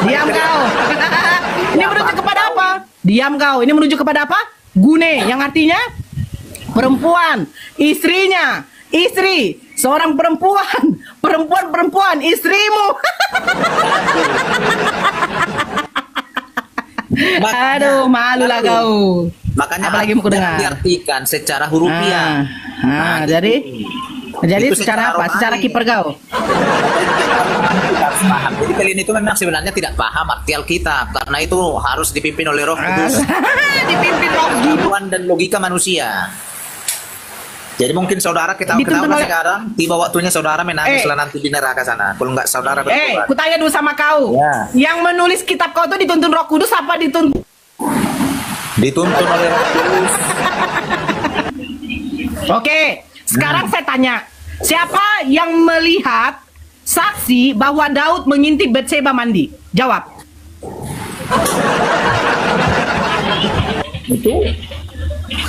diam kau. Ini merujuk kepada apa? Diam kau. Ini merujuk kepada apa? Gune, yang artinya perempuan, istrinya, istri, seorang perempuan, perempuan, istrimu. Aduh, malu lah kau. Makanya apalagi mau dengar diartikan secara hurufiah. Jadi secara apa? Secara kiper kau. Paham. Jadi kalian itu memang sebenarnya tidak paham arti Alkitab karena itu harus dipimpin oleh Roh Kudus. Dipimpin Roh Tuhan dan logika manusia. Jadi mungkin saudara kita ketahui sekarang tiba waktunya saudara menangis nanti di neraka sana. Kalau nggak saudara bertobat. Ku tanya dulu sama kau. Ya. Yang menulis kitab kau itu dituntun Roh Kudus apa dituntun? Dituntun oleh Roh Kudus. Oke, sekarang saya tanya, siapa yang melihat saksi bahwa Daud mengintip Batseba mandi? Jawab.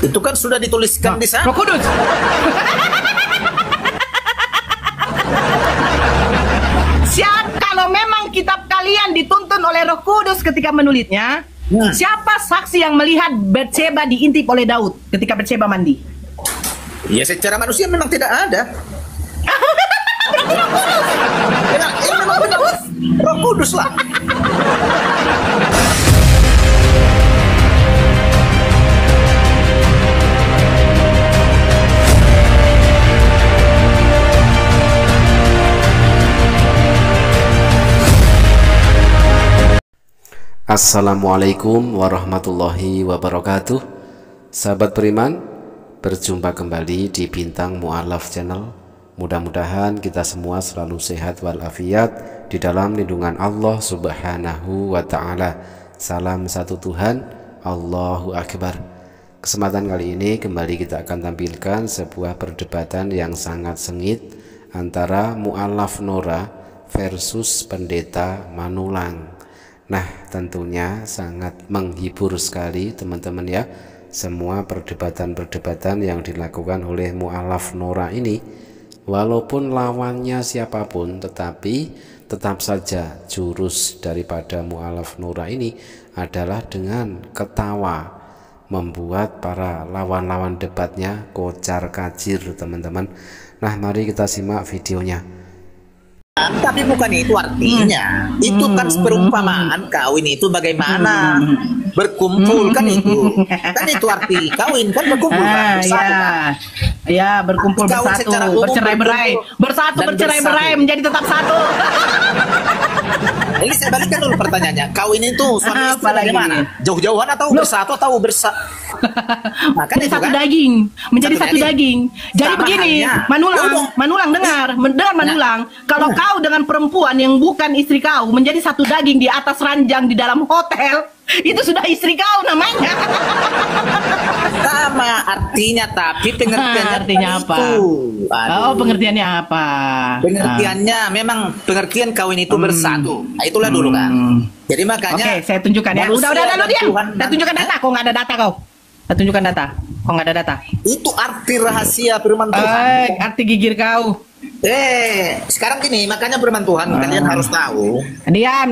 Itu kan sudah dituliskan di sana. Roh Kudus. Kalau memang kitab kalian dituntun oleh Roh Kudus ketika menulisnya, siapa saksi yang melihat Batseba diintip oleh Daud ketika Batseba mandi? Ya secara manusia memang tidak ada. Roh Kudus lah. Assalamualaikum warahmatullahi wabarakatuh. Sahabat beriman, berjumpa kembali di Bintang Mu'alaf Channel. Mudah-mudahan kita semua selalu sehat walafiat di dalam lindungan Allah Subhanahu wa ta'ala. Salam satu Tuhan, Allahu Akbar. Kesempatan kali ini kembali kita akan tampilkan sebuah perdebatan yang sangat sengit antara Mu'alaf Nora versus Pendeta Manulang. Nah, tentunya sangat menghibur sekali teman-teman ya, semua perdebatan-perdebatan yang dilakukan oleh Mu'alaf Nora ini. Walaupun lawannya siapapun, tetapi tetap saja jurus daripada Mu'alaf Nora ini adalah dengan ketawa, membuat para lawan-lawan debatnya kocar kacir teman-teman. Nah, mari kita simak videonya. Tapi bukan itu artinya. Itu kan perumpamaan kawin itu bagaimana berkumpul kan itu. Kan itu arti kawin kan berkumpul bersatu. Ya, berkumpul bersatu, bercerai-berai. Bersatu bercerai-berai menjadi tetap satu. Ini saya balikkan dulu pertanyaannya. Kawin itu suami istri bagaimana? Jauh-jauhan atau bersatu atau Menjadi satu daging, menjadi satu daging. Jadi begini, Manulang dengar Manulang. Kalau kau dengan perempuan yang bukan istri kau menjadi satu daging di atas ranjang di dalam hotel, itu sudah istri kau namanya. Sama artinya, tapi pengertiannya artinya apa? Oh, pengertiannya apa? Pengertiannya memang pengertian kawin itu bersatu. Nah, itulah dulu kan. Jadi makanya. Oke, saya tunjukkan ya. Udah diam. Saya tunjukkan data. Kok nggak ada data kau? Saya tunjukkan data. Kok nggak ada data? Itu arti rahasia firman Tuhan. Arti gigir kau. Sekarang gini, makanya firman Tuhan kalian harus tahu. Diam.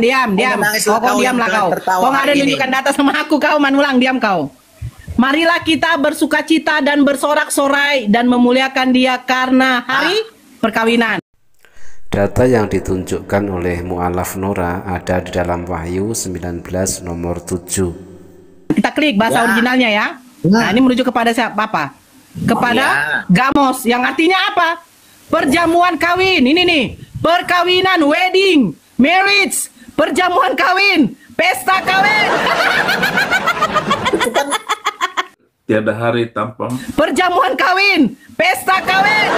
Kau diam lah kau. Kau nggak ada tunjukkan data sama aku kau, Manulang, diam kau. Marilah kita bersukacita dan bersorak-sorai dan memuliakan Dia karena hari perkawinan. Data yang ditunjukkan oleh Mu'alaf Nora ada di dalam Wahyu 19 nomor 7. Kita klik bahasa originalnya ya. Nah, ini merujuk kepada siapa? Kepada Gamos, yang artinya apa? Perjamuan kawin. Ini nih, perkawinan, wedding, marriage, perjamuan kawin, pesta kawin. Tiada hari tanpa perjamuan kawin, pesta kawin.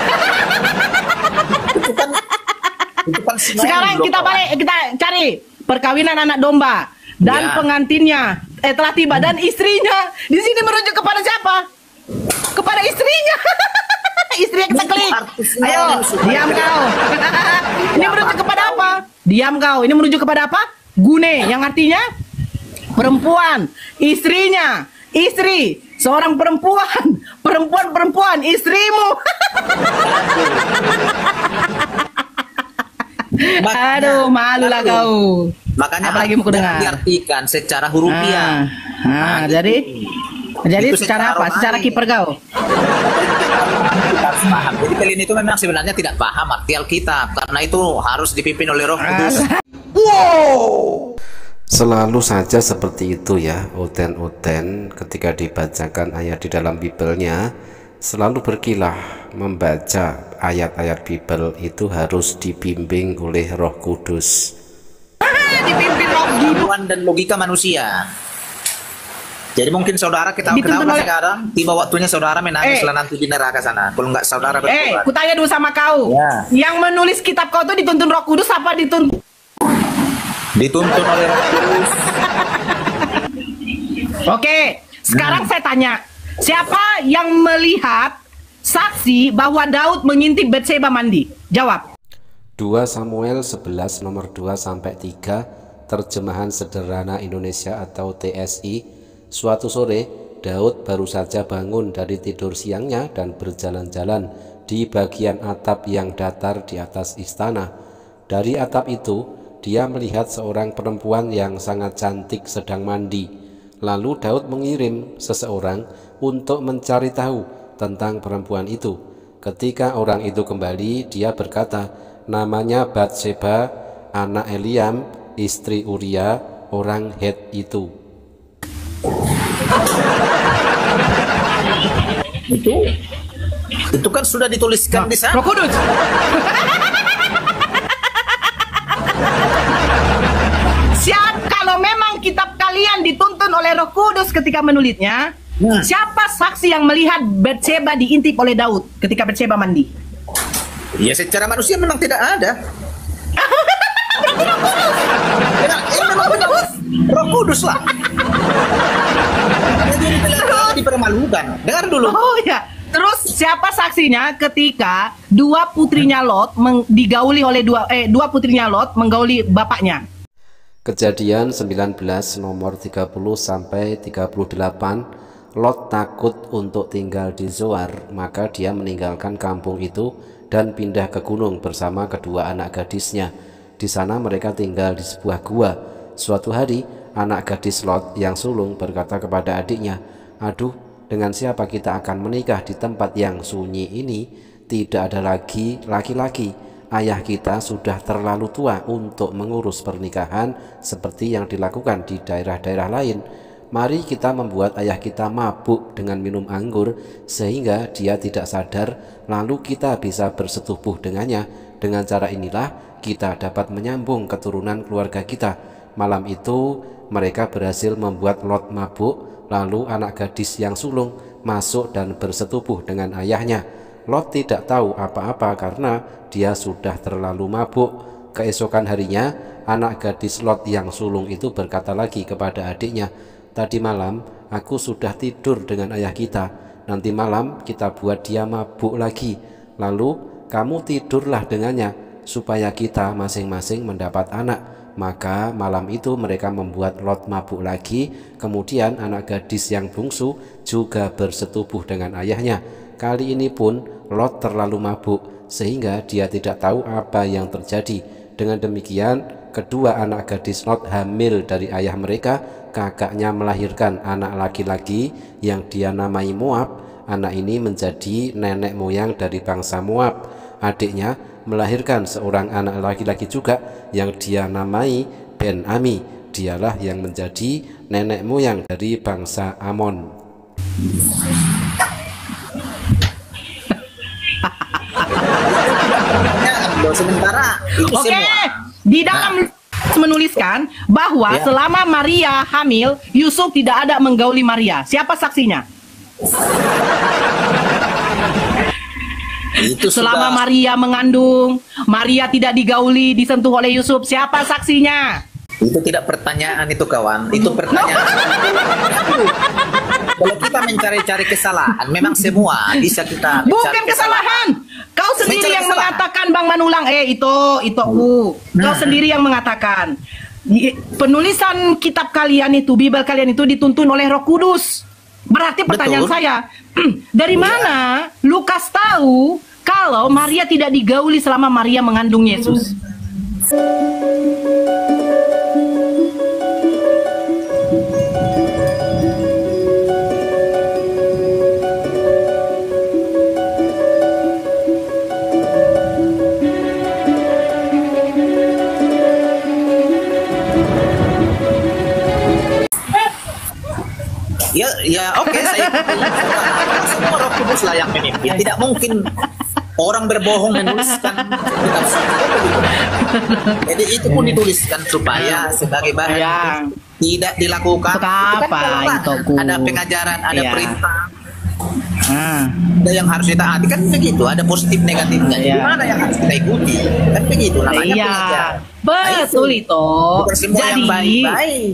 Sekarang kita balik, kita cari perkawinan anak domba dan pengantinnya telah tiba dan istrinya. Di sini merujuk kepada siapa? Kepada istrinya. Istrinya kita klik. Ayo, diam kau. Ini merujuk kepada apa? Diam kau. Ini merujuk kepada apa? Gune, yang artinya perempuan, istrinya, istri, seorang perempuan, perempuan, istrimu. Aduh, malu lah kau. Makanya Apalagi mau jangan dengar. diartikan secara hurufiah. Jadi Itu secara apa? Secara rohani. kiper kau. Kita harus paham. Jadi kalian itu memang sebenarnya tidak paham arti Alkitab, karena itu harus dipimpin oleh Roh Kudus. Selalu saja seperti itu ya, Uten-uten ketika dibacakan ayat di dalam Bibelnya selalu berkilah membaca ayat-ayat Bibel itu harus dibimbing oleh Roh Kudus. Dipimpin roh gitu. Pengetahuan dan logika manusia. Jadi mungkin saudara kita Dituntun ketahui oleh- sekarang tiba waktunya saudara menangis lah nanti di neraka sana. Kalau nggak saudara bertobat. Kutanya dulu sama kau. Ya. Yang menulis kitab kau tuh dituntun Roh Kudus apa dituntun? Dituntun oleh Roh Kudus. Oke, sekarang saya tanya, siapa yang melihat saksi bahwa Daud mengintip Batseba mandi? Jawab. 2 Samuel 11 nomor 2-3 terjemahan sederhana Indonesia atau TSI. Suatu sore Daud baru saja bangun dari tidur siangnya dan berjalan-jalan di bagian atap yang datar di atas istana. Dari atap itu dia melihat seorang perempuan yang sangat cantik sedang mandi. Lalu Daud mengirim seseorang untuk mencari tahu tentang perempuan itu. Ketika orang itu kembali, dia berkata, namanya Batseba, anak Eliam, istri Uria, orang Het itu. Itu kan sudah dituliskan di sana. Roh Kudus. Kalau memang kitab kalian dituntun oleh Roh Kudus ketika menulisnya, siapa saksi yang melihat Batseba diintip oleh Daud ketika Batseba mandi? Ya secara manusia memang tidak ada. Ya, memang benar. Roh Kudus lah. Jadi dipermalukan. Dengar dulu. Oh ya. Terus siapa saksinya ketika dua putrinya Lot digauli oleh dua putrinya Lot menggauli bapaknya? Kejadian 19 nomor 30-38. Lot takut untuk tinggal di Zoar, maka dia meninggalkan kampung itu dan pindah ke gunung bersama kedua anak gadisnya. Di sana mereka tinggal di sebuah gua. Suatu hari anak gadis Lot yang sulung berkata kepada adiknya, "Aduh, dengan siapa kita akan menikah di tempat yang sunyi ini? Tidak ada lagi laki-laki. Ayah kita sudah terlalu tua untuk mengurus pernikahan seperti yang dilakukan di daerah-daerah lain. Mari kita membuat ayah kita mabuk dengan minum anggur sehingga dia tidak sadar, lalu kita bisa bersetubuh dengannya. Dengan cara inilah kita dapat menyambung keturunan keluarga kita." Malam itu mereka berhasil membuat Lot mabuk, lalu anak gadis yang sulung masuk dan bersetubuh dengan ayahnya. Lot tidak tahu apa-apa karena dia sudah terlalu mabuk. Keesokan harinya anak gadis Lot yang sulung itu berkata lagi kepada adiknya, "Tadi malam aku sudah tidur dengan ayah kita. Nanti malam kita buat dia mabuk lagi. Lalu kamu tidurlah dengannya supaya kita masing-masing mendapat anak." Maka malam itu mereka membuat Lot mabuk lagi. Kemudian anak gadis yang bungsu juga bersetubuh dengan ayahnya. Kali ini pun Lot terlalu mabuk sehingga dia tidak tahu apa yang terjadi. Dengan demikian kedua anak gadis Lot hamil dari ayah mereka. Kakaknya melahirkan anak laki-laki yang dia namai Moab. Anak ini menjadi nenek moyang dari bangsa Moab. Adiknya melahirkan seorang anak laki-laki juga yang dia namai Ben-Ami. Dialah yang menjadi nenek moyang dari bangsa Amon. Sementara itu Oke, semua. di dalam menuliskan bahwa Ya. selama Maria hamil, Yusuf tidak ada menggauli Maria. Siapa saksinya? Itu Selama sudah. Maria mengandung, Maria tidak digauli, disentuh oleh Yusuf. Siapa saksinya? Itu tidak pertanyaan itu kawan, itu pertanyaan. Kalau kita mencari-cari kesalahan, memang semua bisa kita Bukan cari kesalahan. Kau sendiri Mencari yang kesalahan. mengatakan, Bang Manulang, itu aku. Kau sendiri yang mengatakan. Penulisan kitab kalian itu, Bibel kalian itu dituntun oleh Roh Kudus. Berarti pertanyaan Betul. saya, dari mana Lukas tahu kalau Maria tidak digauli selama Maria mengandung Yesus? ya oke saya semua Roh Kudus lah yang memimpin. Tidak mungkin orang berbohong menuliskan kitab suci. Jadi itu pun dituliskan supaya sebagai bahan Ya. tidak dilakukan. Untuk Itu apa kan itu, Ku? ada pengajaran, ada Ya. perintah, Ah. ada yang harus ditaati kan begitu. Ada positif negatifnya. Ya. Gimana yang harus kita ikuti? Kan begitu namanya Iya, pengajaran. betul itu. Bukan semua yang baik-baik.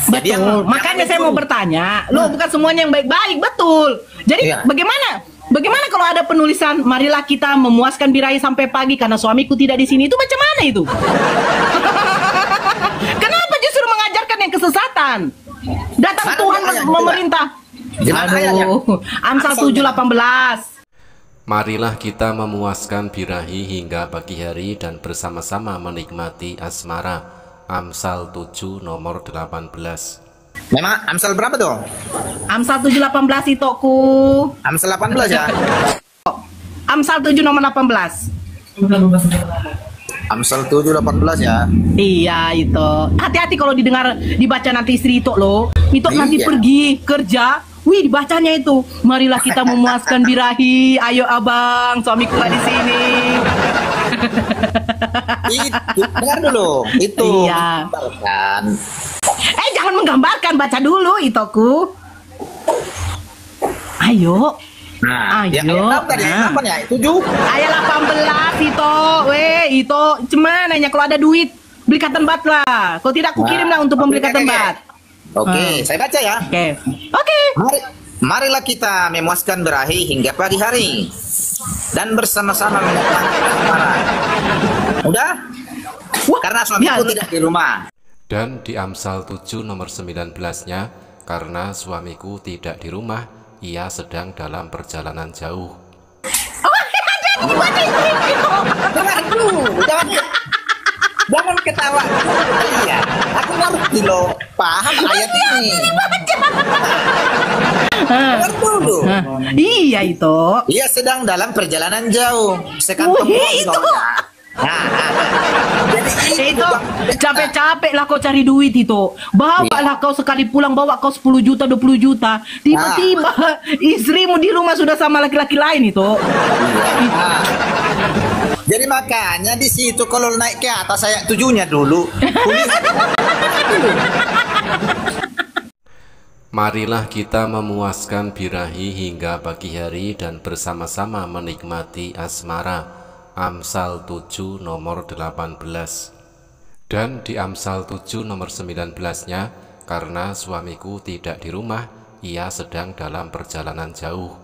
Jadi Betul. yang- Makanya jangan saya mau itu. bertanya, lo bukan semuanya yang baik-baik, betul. Jadi Iya. bagaimana kalau ada penulisan marilah kita memuaskan birahi sampai pagi karena suamiku tidak di sini, itu macam mana itu? Kenapa justru mengajarkan yang kesesatan? Datang Mana Tuhan ayatnya? memerintah. Gimana ayatnya? Amsal 7:18. Marilah kita memuaskan birahi hingga pagi hari dan bersama-sama menikmati asmara. Amsal 7 nomor 18. Memang Amsal berapa tuh? Amsal 7:18 itu ku. Amsal 18 ya. Amsal 7 nomor 18. Amsal 7:18 ya. Iya itu. Hati-hati kalau dibaca nanti istri itu loh. Itu nanti Iya. pergi kerja. Wih dibacanya itu. Marilah kita memuaskan birahi. Ayo abang, suamiku nggak di sini. Itu dengar dulu. Itu Iya. kan. Jangan menggambarkan, baca dulu itoku. Ayo. Nah, Ayo. yang ayat tadi Nah. apa ya? 7. Ayat 18 itu. Itu cuman nanya kalau ada duit beli cotton bud lah. Kalau tidak aku kirim lah untuk Oke, membeli oke, cotton oke. bud. Oke, saya baca ya. Oke. Marilah kita memuaskan birahi hingga pagi hari dan bersama-sama menikmati asmara. Udah? Wah, Karena suamiku ya. tidak di rumah. Dan di Amsal 7 nomor 19-nya, karena suamiku tidak di rumah, ia sedang dalam perjalanan jauh. Dengar dulu, jangan ketawa. Iya, aku ngerti loh, paham ayat ini. Dengar dulu. Iya itu. Ia sedang dalam perjalanan jauh. Sekantong Wih, itu. pondoknya. Jadi Itu capek-capek lah kau cari duit itu. Bawa lah kau sekali pulang bawa kau 10 juta 20 juta. Tiba-tiba istrimu di rumah sudah sama laki-laki lain itu. Nah, jadi makanya di situ kalau naik ke atas ayat 7-nya dulu. Marilah kita memuaskan birahi hingga pagi hari dan bersama-sama menikmati asmara. Amsal 7 nomor 18. Dan di Amsal 7 nomor 19-nya, karena suamiku tidak di rumah, ia sedang dalam perjalanan jauh.